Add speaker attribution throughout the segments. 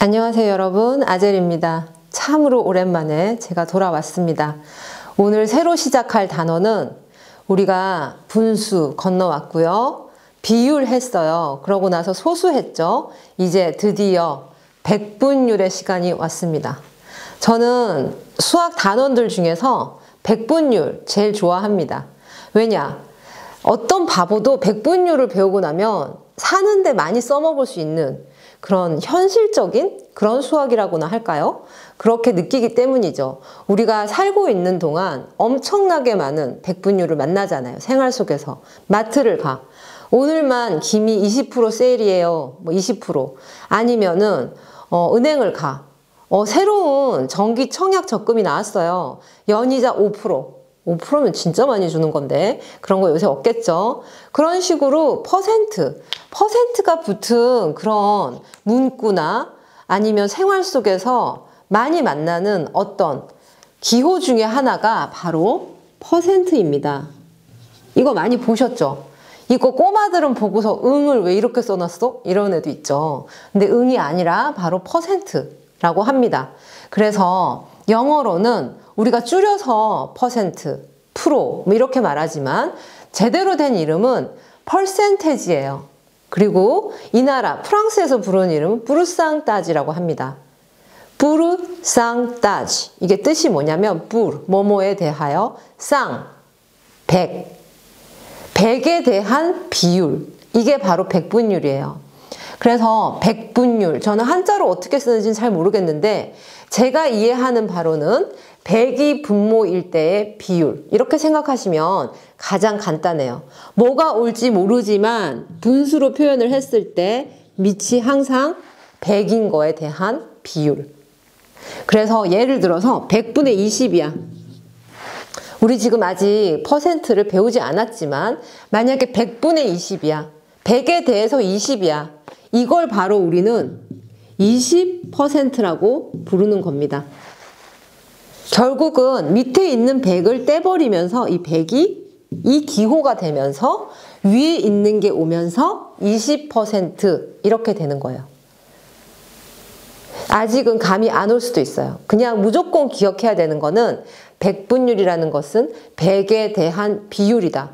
Speaker 1: 안녕하세요 여러분, 아젤입니다. 참으로 오랜만에 제가 돌아왔습니다. 오늘 새로 시작할 단어는 우리가 분수 건너왔고요. 비율 했어요. 그러고 나서 소수했죠. 이제 드디어 백분율의 시간이 왔습니다. 저는 수학 단원들 중에서 백분율 제일 좋아합니다. 왜냐? 어떤 바보도 백분율을 배우고 나면 사는데 많이 써먹을 수 있는 그런 현실적인 그런 수학이라고나 할까요? 그렇게 느끼기 때문이죠. 우리가 살고 있는 동안 엄청나게 많은 백분율을 만나잖아요. 생활 속에서. 마트를 가. 오늘만 김이 20% 세일이에요. 뭐 20%. 아니면은 은행을 가. 새로운 정기 청약 적금이 나왔어요. 연이자 5%. 5%면 진짜 많이 주는 건데 그런 거 요새 없겠죠. 그런 식으로 퍼센트가 붙은 그런 문구나 아니면 생활 속에서 많이 만나는 어떤 기호 중에 하나가 바로 퍼센트입니다. 이거 많이 보셨죠? 이거 꼬마들은 보고서 응을 왜 이렇게 써놨어? 이런 애도 있죠. 근데 응이 아니라 바로 퍼센트라고 합니다. 그래서 영어로는 우리가 줄여서 퍼센트, 프로 뭐 이렇게 말하지만 제대로 된 이름은 퍼센테지예요. 그리고 이 나라 프랑스에서 부르는 이름은 부르상따지라고 합니다. 부르상따지. 이게 뜻이 뭐냐면 부르, 뭐뭐에 대하여, 상, 백. 백에 대한 비율. 이게 바로 백분율이에요. 그래서 백분율, 저는 한자로 어떻게 쓰는지는 잘 모르겠는데 제가 이해하는 바로는 백이 분모일 때의 비율, 이렇게 생각하시면 가장 간단해요. 뭐가 올지 모르지만 분수로 표현을 했을 때 밑이 항상 100인 거에 대한 비율. 그래서 예를 들어서 100분의 20이야. 우리 지금 아직 퍼센트를 배우지 않았지만 만약에 100분의 20이야. 100에 대해서 20이야. 이걸 바로 우리는 20%라고 부르는 겁니다. 결국은 밑에 있는 100을 떼버리면서 이 100이 이 기호가 되면서 위에 있는 게 오면서 20% 이렇게 되는 거예요. 아직은 감이 안 올 수도 있어요. 그냥 무조건 기억해야 되는 거는 백분율이라는 것은 100에 대한 비율이다.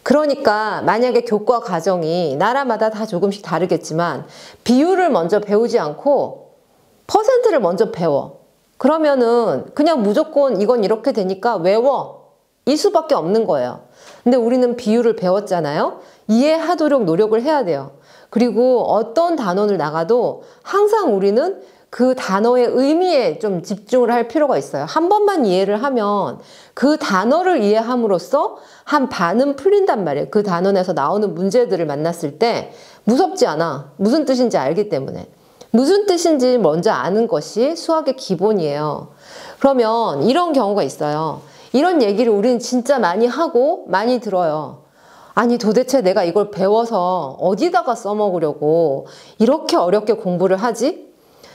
Speaker 1: 그러니까 만약에 교과 과정이 나라마다 다 조금씩 다르겠지만 비율을 먼저 배우지 않고 퍼센트를 먼저 배워. 그러면은 그냥 무조건 이건 이렇게 되니까 외워. 이 수밖에 없는 거예요. 근데 우리는 비율을 배웠잖아요. 이해하도록 노력을 해야 돼요. 그리고 어떤 단원을 나가도 항상 우리는 그 단어의 의미에 좀 집중을 할 필요가 있어요. 한 번만 이해를 하면 그 단어를 이해함으로써 한 반은 풀린단 말이에요. 그 단원에서 나오는 문제들을 만났을 때 무섭지 않아. 무슨 뜻인지 알기 때문에. 무슨 뜻인지 먼저 아는 것이 수학의 기본이에요. 그러면 이런 경우가 있어요. 이런 얘기를 우리는 진짜 많이 하고 많이 들어요. 아니 도대체 내가 이걸 배워서 어디다가 써먹으려고 이렇게 어렵게 공부를 하지?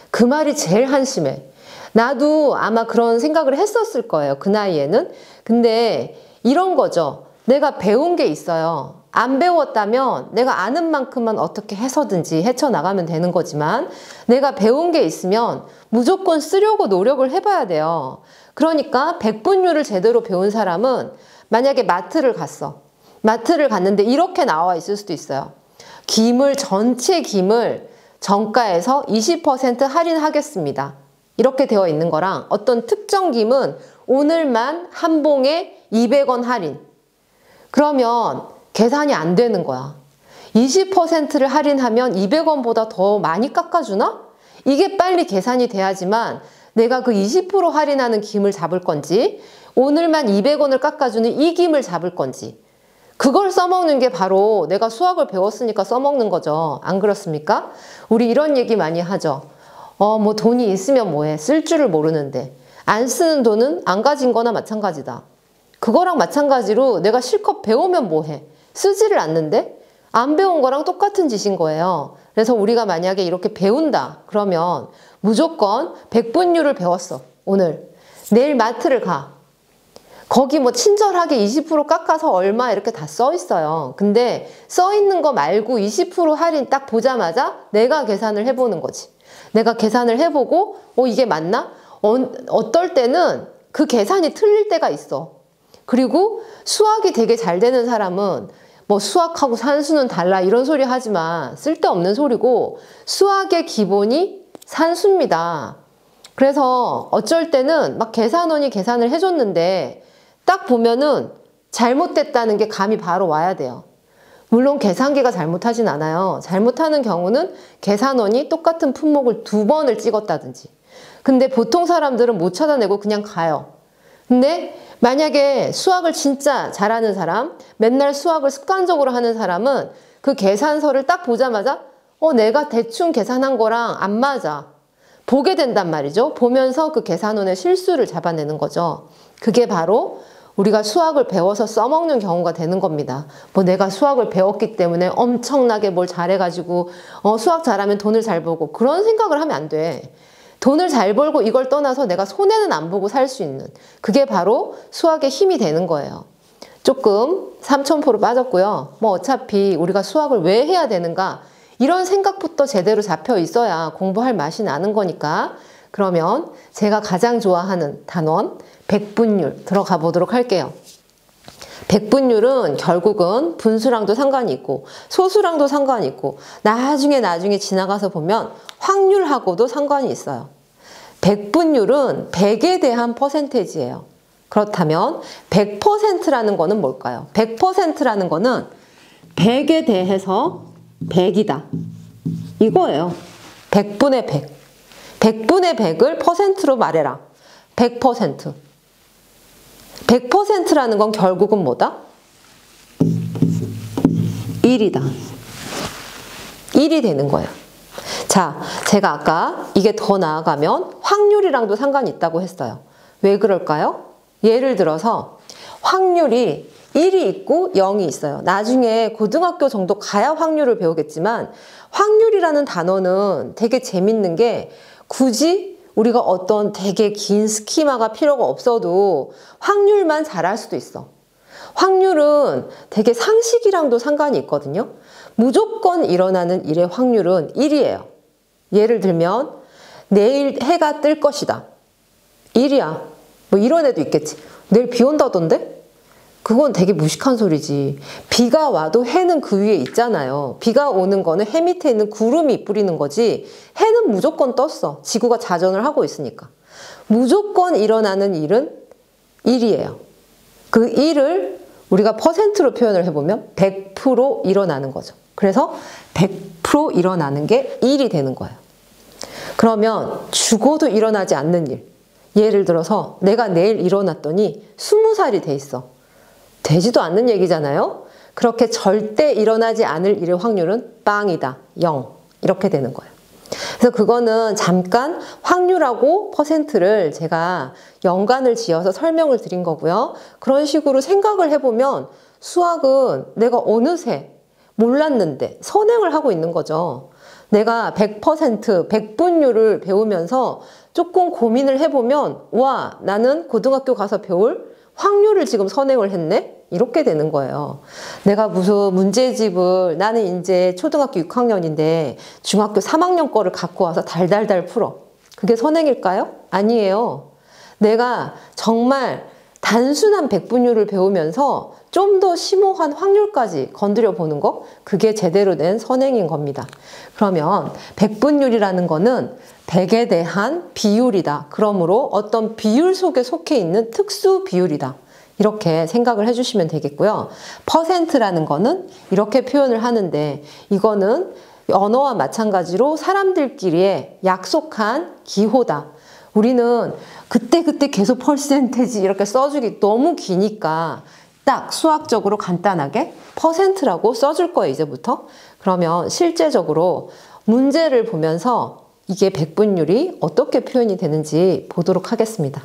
Speaker 1: 그 말이 제일 한심해. 나도 아마 그런 생각을 했었을 거예요. 그 나이에는. 근데 이런 거죠. 내가 배운 게 있어요. 안 배웠다면 내가 아는 만큼만 어떻게 해서든지 헤쳐나가면 되는 거지만 내가 배운 게 있으면 무조건 쓰려고 노력을 해봐야 돼요. 그러니까 백분율을 제대로 배운 사람은 만약에 마트를 갔어. 마트를 갔는데 이렇게 나와 있을 수도 있어요. 전체 김을 정가에서 20% 할인하겠습니다. 이렇게 되어 있는 거랑 어떤 특정 김은 오늘만 한 봉에 200원 할인. 그러면 계산이 안 되는 거야. 20%를 할인하면 200원보다 더 많이 깎아주나? 이게 빨리 계산이 돼야지만 내가 그 20% 할인하는 김을 잡을 건지 오늘만 200원을 깎아주는 이 김을 잡을 건지 그걸 써먹는 게 바로 내가 수학을 배웠으니까 써먹는 거죠. 안 그렇습니까? 우리 이런 얘기 많이 하죠. 뭐 돈이 있으면 뭐해. 쓸 줄을 모르는데. 안 쓰는 돈은 안 가진 거나 마찬가지다. 그거랑 마찬가지로 내가 실컷 배우면 뭐해. 쓰지를 않는데 안 배운 거랑 똑같은 짓인 거예요. 그래서 우리가 만약에 이렇게 배운다. 그러면 무조건 백분율을 배웠어. 오늘. 내일 마트를 가. 거기 뭐 친절하게 20% 깎아서 얼마 이렇게 다 써 있어요. 근데 써 있는 거 말고 20% 할인 딱 보자마자 내가 계산을 해보는 거지. 내가 계산을 해보고 이게 맞나? 어떨 때는 그 계산이 틀릴 때가 있어. 그리고 수학이 되게 잘 되는 사람은 뭐 수학하고 산수는 달라 이런 소리 하지만 쓸데없는 소리고 수학의 기본이 산수입니다. 그래서 어쩔 때는 막 계산원이 계산을 해줬는데 딱 보면은 잘못됐다는 게 감이 바로 와야 돼요. 물론 계산기가 잘못하진 않아요. 잘못하는 경우는 계산원이 똑같은 품목을 2번을 찍었다든지. 근데 보통 사람들은 못 찾아내고 그냥 가요. 근데 만약에 수학을 진짜 잘하는 사람, 맨날 수학을 습관적으로 하는 사람은 그 계산서를 딱 보자마자 내가 대충 계산한 거랑 안 맞아. 보게 된단 말이죠. 보면서 그 계산원의 실수를 잡아내는 거죠. 그게 바로 우리가 수학을 배워서 써먹는 경우가 되는 겁니다. 뭐 내가 수학을 배웠기 때문에 엄청나게 뭘 잘해가지고 수학 잘하면 돈을 잘 벌고 그런 생각을 하면 안 돼. 돈을 잘 벌고 이걸 떠나서 내가 손해는 안 보고 살 수 있는 그게 바로 수학의 힘이 되는 거예요. 조금 삼천포로 빠졌고요. 뭐 어차피 우리가 수학을 왜 해야 되는가 이런 생각부터 제대로 잡혀 있어야 공부할 맛이 나는 거니까 그러면 제가 가장 좋아하는 단원 백분율 들어가 보도록 할게요. 백분율은 결국은 분수랑도 상관이 있고 소수랑도 상관이 있고 나중에 지나가서 보면 확률하고도 상관이 있어요. 백분율은 100에 대한 퍼센테이지예요. 그렇다면 100%라는 거는 뭘까요? 100%라는 거는 100에 대해서 100이다. 이거예요. 100분의 100. 100분의 100을 퍼센트로 말해라. 100%. 100%라는 건 결국은 뭐다? 1이다. 1이 되는 거예요. 자, 제가 아까 이게 더 나아가면 확률이랑도 상관이 있다고 했어요. 왜 그럴까요? 예를 들어서 확률이 1이 있고 0이 있어요. 나중에 고등학교 정도 가야 확률을 배우겠지만 확률이라는 단어는 되게 재밌는 게 굳이 우리가 어떤 되게 긴 스키마가 필요가 없어도 확률만 잘할 수도 있어. 확률은 되게 상식이랑도 상관이 있거든요. 무조건 일어나는 일의 확률은 1이에요. 예를 들면 내일 해가 뜰 것이다. 1이야. 뭐 이런 애도 있겠지. 내일 비 온다던데? 그건 되게 무식한 소리지. 비가 와도 해는 그 위에 있잖아요. 비가 오는 거는 해 밑에 있는 구름이 뿌리는 거지 해는 무조건 떴어. 지구가 자전을 하고 있으니까. 무조건 일어나는 일은 1이에요. 그 1을 우리가 퍼센트로 표현을 해보면 100% 일어나는 거죠. 그래서 100% 일어나는 게 1이 되는 거예요. 그러면 죽어도 일어나지 않는 일. 예를 들어서 내가 내일 일어났더니 20살이 돼 있어. 되지도 않는 얘기잖아요. 그렇게 절대 일어나지 않을 일의 확률은 빵이다. 0. 이렇게 되는 거예요. 그래서 그거는 잠깐 확률하고 퍼센트를 제가 연관을 지어서 설명을 드린 거고요. 그런 식으로 생각을 해보면 수학은 내가 어느새 몰랐는데 선행을 하고 있는 거죠. 내가 100%, 백분율을 배우면서 조금 고민을 해보면 와, 나는 고등학교 가서 배울 확률을 지금 선행을 했네? 이렇게 되는 거예요. 내가 무슨 문제집을 나는 이제 초등학교 6학년인데 중학교 3학년 거를 갖고 와서 달달달 풀어. 그게 선행일까요? 아니에요. 내가 정말 단순한 백분율을 배우면서 좀 더 심오한 확률까지 건드려 보는 거, 그게 제대로 된 선행인 겁니다. 그러면 백분율이라는 거는 100에 대한 비율이다. 그러므로 어떤 비율 속에 속해 있는 특수 비율이다. 이렇게 생각을 해주시면 되겠고요. 퍼센트라는 거는 이렇게 표현을 하는데 이거는 언어와 마찬가지로 사람들끼리의 약속한 기호다. 우리는 그때 계속 퍼센테지 이렇게 써주기 너무 기니까 딱 수학적으로 간단하게 퍼센트라고 써줄 거예요, 이제부터. 그러면 실제적으로 문제를 보면서 이게 백분율이 어떻게 표현이 되는지 보도록 하겠습니다.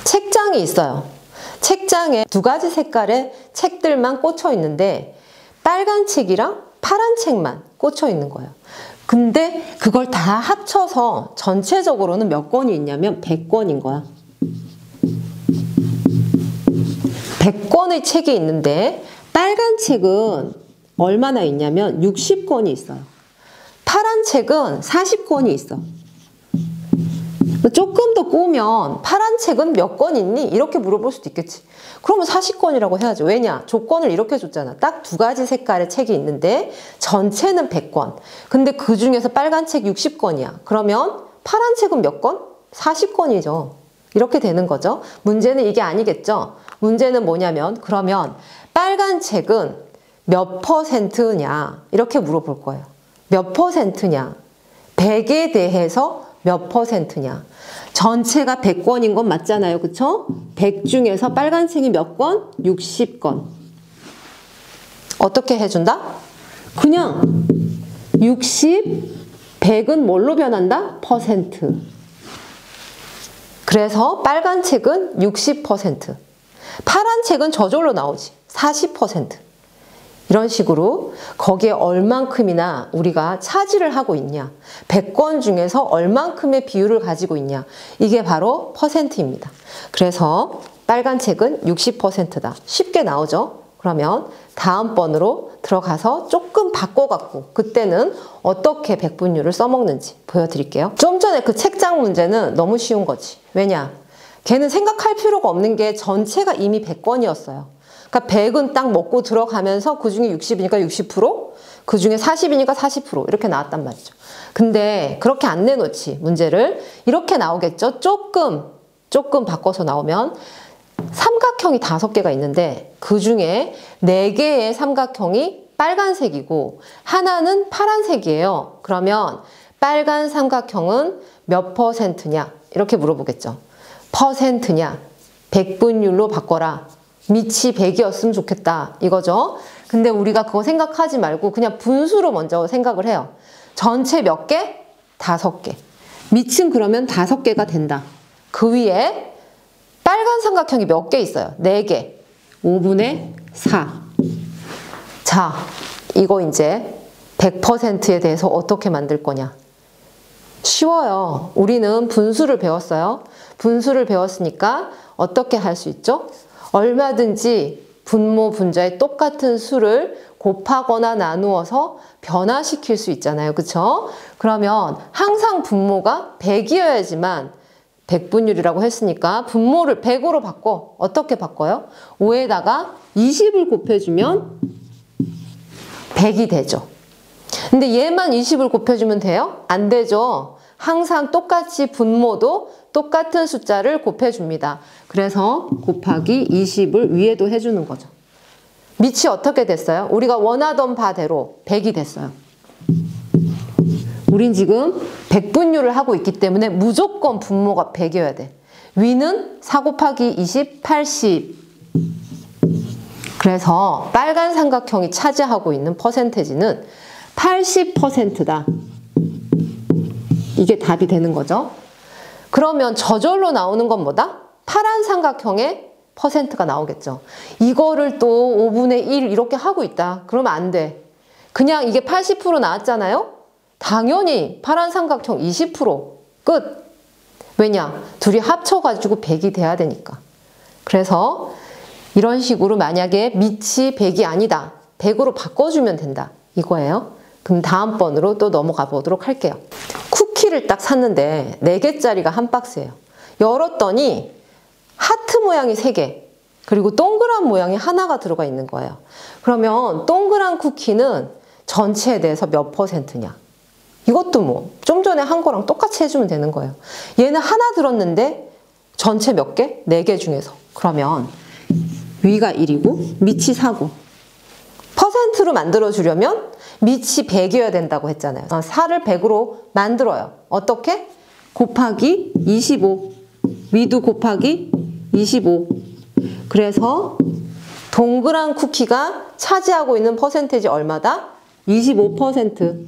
Speaker 1: 책장이 있어요. 책장에 2가지 색깔의 책들만 꽂혀 있는데 빨간 책이랑 파란 책만 꽂혀 있는 거예요. 근데 그걸 다 합쳐서 전체적으로는 몇 권이 있냐면 100권인 거야. 100권의 책이 있는데 빨간 책은 얼마나 있냐면 60권이 있어요. 파란 책은 40권이 있어. 조금 더 꼬면 파란 책은 몇 권 있니? 이렇게 물어볼 수도 있겠지. 그러면 40권이라고 해야죠. 왜냐? 조건을 이렇게 줬잖아. 딱 두 가지 색깔의 책이 있는데 전체는 100권. 근데 그 중에서 빨간 책 60권이야. 그러면 파란 책은 몇 권? 40권이죠. 이렇게 되는 거죠. 문제는 이게 아니겠죠. 문제는 뭐냐면 그러면 빨간 책은 몇 %냐? 이렇게 물어볼 거예요. 몇 %냐? 100에 대해서 몇 %냐? 전체가 100권인 건 맞잖아요. 그쵸? 100 중에서 빨간색이 몇 권? 60권. 어떻게 해준다? 그냥 60, 100은 뭘로 변한다? %. 그래서 빨간 책은 60%. 파란 책은 저절로 나오지. 40%. 이런 식으로 거기에 얼만큼이나 우리가 차지를 하고 있냐. 100권 중에서 얼만큼의 비율을 가지고 있냐. 이게 바로 %입니다. 그래서 빨간 책은 60%다. 쉽게 나오죠? 그러면 다음번으로 들어가서 조금 바꿔갖고 그때는 어떻게 백분율을 써먹는지 보여드릴게요. 좀 전에 그 책장 문제는 너무 쉬운 거지. 왜냐? 걔는 생각할 필요가 없는 게 전체가 이미 100권이었어요. 그러니까 100은 딱 먹고 들어가면서 그 중에 60이니까 60%, 그 중에 40이니까 40% 이렇게 나왔단 말이죠. 근데 그렇게 안 내놓지, 문제를. 이렇게 나오겠죠? 조금 바꿔서 나오면 삼각형이 5개가 있는데 그 중에 4개의 삼각형이 빨간색이고 하나는 파란색이에요. 그러면 빨간 삼각형은 몇 %냐? 이렇게 물어보겠죠. %냐? 백분율로 바꿔라. 밑이 100이었으면 좋겠다. 이거죠. 근데 우리가 그거 생각하지 말고 그냥 분수로 먼저 생각을 해요. 전체 몇 개? 5개. 밑은 그러면 5개가 된다. 그 위에 빨간 삼각형이 몇 개 있어요? 4개. 5분의 4. 자, 이거 이제 100%에 대해서 어떻게 만들 거냐? 쉬워요. 우리는 분수를 배웠어요. 분수를 배웠으니까 어떻게 할 수 있죠? 얼마든지 분모, 분자의 똑같은 수를 곱하거나 나누어서 변화시킬 수 있잖아요. 그쵸? 그러면 항상 분모가 100이어야지만 백분율이라고 했으니까 분모를 100으로 바꿔. 어떻게 바꿔요? 5에다가 20을 곱해주면 100이 되죠. 근데 얘만 20을 곱해주면 돼요? 안 되죠. 항상 똑같이 분모도 똑같은 숫자를 곱해줍니다. 그래서 곱하기 20을 위에도 해주는 거죠. 밑이 어떻게 됐어요? 우리가 원하던 바대로 100이 됐어요. 우린 지금 백분율을 하고 있기 때문에 무조건 분모가 100이어야 돼. 위는 4 곱하기 20, 80. 그래서 빨간 삼각형이 차지하고 있는 퍼센테지는 80%다. 이게 답이 되는 거죠. 그러면 저절로 나오는 건 뭐다? 파란 삼각형의 %가 나오겠죠. 이거를 또 5분의 1 이렇게 하고 있다. 그러면 안 돼. 그냥 이게 80% 나왔잖아요? 당연히 파란 삼각형 20% 끝. 왜냐? 둘이 합쳐가지고 100이 돼야 되니까. 그래서 이런 식으로 만약에 밑이 100이 아니다. 100으로 바꿔주면 된다. 이거예요. 그럼 다음번으로 또 넘어가 보도록 할게요. 쿠키를 딱 샀는데 4개짜리가 한 박스예요. 열었더니 하트 모양이 3개, 그리고 동그란 모양이 하나가 들어가 있는 거예요. 그러면 동그란 쿠키는 전체에 대해서 몇 %냐? 이것도 뭐 좀 전에 한 거랑 똑같이 해주면 되는 거예요. 얘는 하나 들었는데 전체 몇 개? 4개 중에서. 그러면 위가 1이고 밑이 4고. %로 만들어주려면 밑이 100이어야 된다고 했잖아요. 4를 100으로 만들어요. 어떻게? 곱하기 25. 위도 곱하기 25. 그래서 동그란 쿠키가 차지하고 있는 퍼센테이지 얼마다? 25%.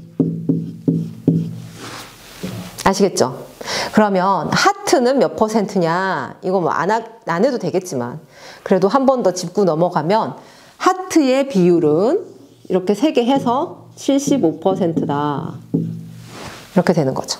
Speaker 1: 아시겠죠? 그러면 하트는 몇 %냐? 이거 뭐 안 해도 되겠지만 그래도 한 번 더 짚고 넘어가면 하트의 비율은 이렇게 3개 해서 75%다. 이렇게 되는 거죠.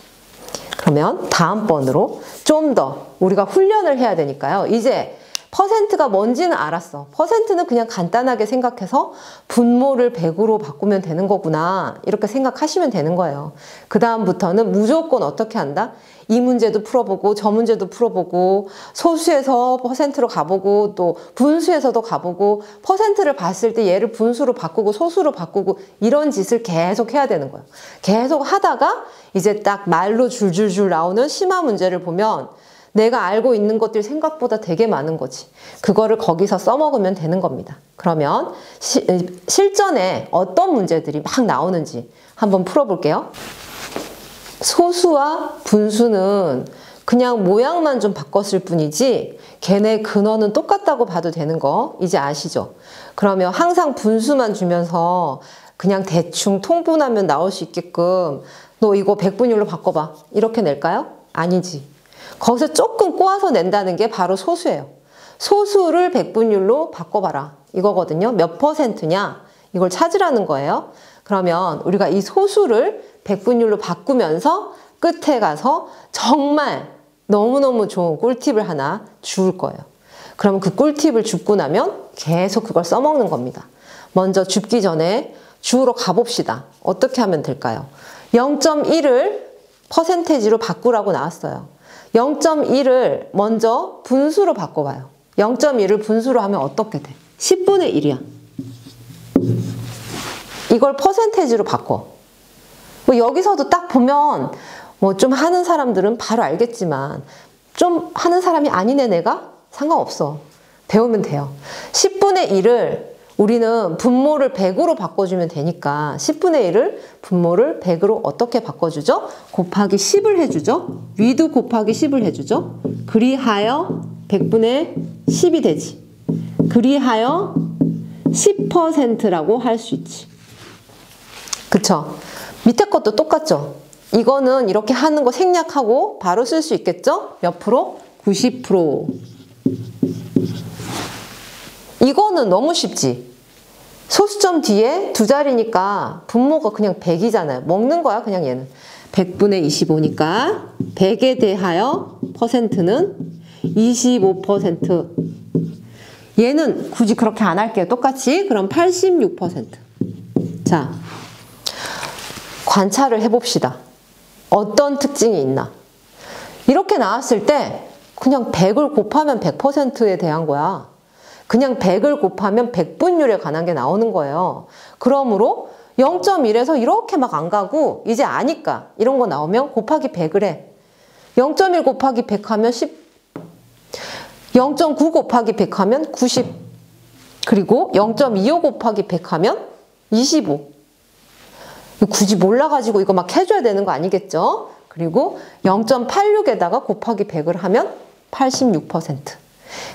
Speaker 1: 그러면 다음번으로 좀 더 우리가 훈련을 해야 되니까요. 이제 퍼센트가 뭔지는 알았어. 퍼센트는 그냥 간단하게 생각해서 분모를 100으로 바꾸면 되는 거구나. 이렇게 생각하시면 되는 거예요. 그 다음부터는 무조건 어떻게 한다? 이 문제도 풀어보고 저 문제도 풀어보고 소수에서 퍼센트로 가보고 또 분수에서도 가보고 퍼센트를 봤을 때 얘를 분수로 바꾸고 소수로 바꾸고 이런 짓을 계속 해야 되는 거예요. 계속 하다가 이제 딱 말로 줄줄줄 나오는 심화 문제를 보면 내가 알고 있는 것들이 생각보다 되게 많은 거지. 그거를 거기서 써먹으면 되는 겁니다. 그러면 실전에 어떤 문제들이 막 나오는지 한번 풀어볼게요. 소수와 분수는 그냥 모양만 좀 바꿨을 뿐이지 걔네 근원은 똑같다고 봐도 되는 거 이제 아시죠? 그러면 항상 분수만 주면서 그냥 대충 통분하면 나올 수 있게끔 너 이거 백분율로 바꿔봐 이렇게 낼까요? 아니지. 거기서 조금 꼬아서 낸다는 게 바로 소수예요. 소수를 백분율로 바꿔봐라 이거거든요. 몇 퍼센트냐 이걸 찾으라는 거예요. 그러면 우리가 이 소수를 백분율로 바꾸면서 끝에 가서 정말 너무너무 좋은 꿀팁을 하나 줄 거예요. 그러면 그 꿀팁을 줍고 나면 계속 그걸 써먹는 겁니다. 먼저 줍기 전에 주우러 가봅시다. 어떻게 하면 될까요? 0.1을 퍼센테지로 바꾸라고 나왔어요. 0.1을 먼저 분수로 바꿔봐요. 0.1을 분수로 하면 어떻게 돼? 10분의 1이야. 이걸 퍼센테지로 바꿔. 뭐 여기서도 딱 보면 뭐 좀 하는 사람들은 바로 알겠지만 좀 하는 사람이 아니네 내가? 상관없어. 배우면 돼요. 10분의 1을 우리는 분모를 100으로 바꿔주면 되니까 10분의 1을 분모를 100으로 어떻게 바꿔주죠? 곱하기 10을 해주죠. 위도 곱하기 10을 해주죠. 그리하여 100분의 10이 되지. 그리하여 10%라고 할 수 있지. 그쵸? 밑에 것도 똑같죠? 이거는 이렇게 하는 거 생략하고 바로 쓸 수 있겠죠? 몇 프로? 90%. 이거는 너무 쉽지? 소수점 뒤에 두 자리니까 분모가 그냥 100이잖아요. 먹는 거야 그냥 얘는. 100분의 25니까 100에 대하여 퍼센트는 25%. 얘는 굳이 그렇게 안 할게요. 똑같이. 그럼 86%. 자, 관찰을 해봅시다. 어떤 특징이 있나? 이렇게 나왔을 때 그냥 100을 곱하면 100%에 대한 거야. 그냥 100을 곱하면 100분율에 관한 게 나오는 거예요. 그러므로 0.1에서 이렇게 막 안 가고 이제 아니까 이런 거 나오면 곱하기 100을 해. 0.1 곱하기 100 하면 10. 0.9 곱하기 100 하면 90. 그리고 0.25 곱하기 100 하면 25. 굳이 몰라가지고 이거 막 해줘야 되는 거 아니겠죠? 그리고 0.86에다가 곱하기 100을 하면 86%.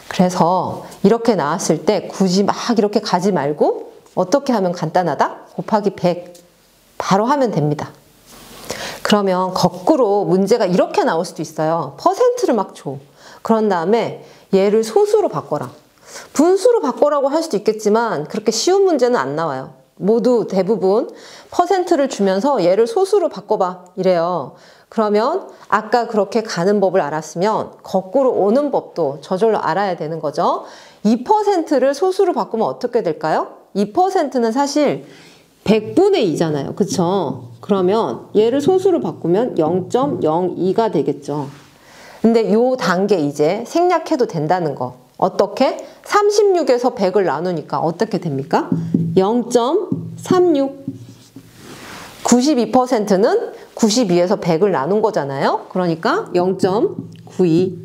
Speaker 1: 그래서 이렇게 나왔을 때 굳이 막 이렇게 가지 말고 어떻게 하면 간단하다? 곱하기 100 바로 하면 됩니다. 그러면 거꾸로 문제가 이렇게 나올 수도 있어요. 퍼센트를 막 줘. 그런 다음에 얘를 소수로 바꿔라. 분수로 바꿔라고 할 수도 있겠지만 그렇게 쉬운 문제는 안 나와요. 모두 대부분 퍼센트를 주면서 얘를 소수로 바꿔봐 이래요. 그러면 아까 그렇게 가는 법을 알았으면 거꾸로 오는 법도 저절로 알아야 되는 거죠. 2%를 소수로 바꾸면 어떻게 될까요? 2%는 사실 100분의 2잖아요. 그쵸? 그러면 얘를 소수로 바꾸면 0.02가 되겠죠. 근데 요 단계 이제 생략해도 된다는 거. 어떻게? 36에서 100을 나누니까 어떻게 됩니까? 0.36. 92%는 92에서 100을 나눈 거잖아요. 그러니까 0.92.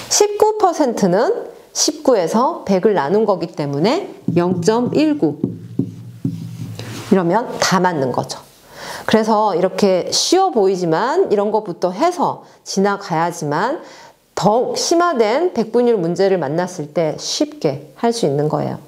Speaker 1: 19%는 19에서 100을 나눈 거기 때문에 0.19. 이러면 다 맞는 거죠. 그래서 이렇게 쉬워 보이지만 이런 것부터 해서 지나가야지만 더욱 심화된 백분율 문제를 만났을 때 쉽게 할 수 있는 거예요.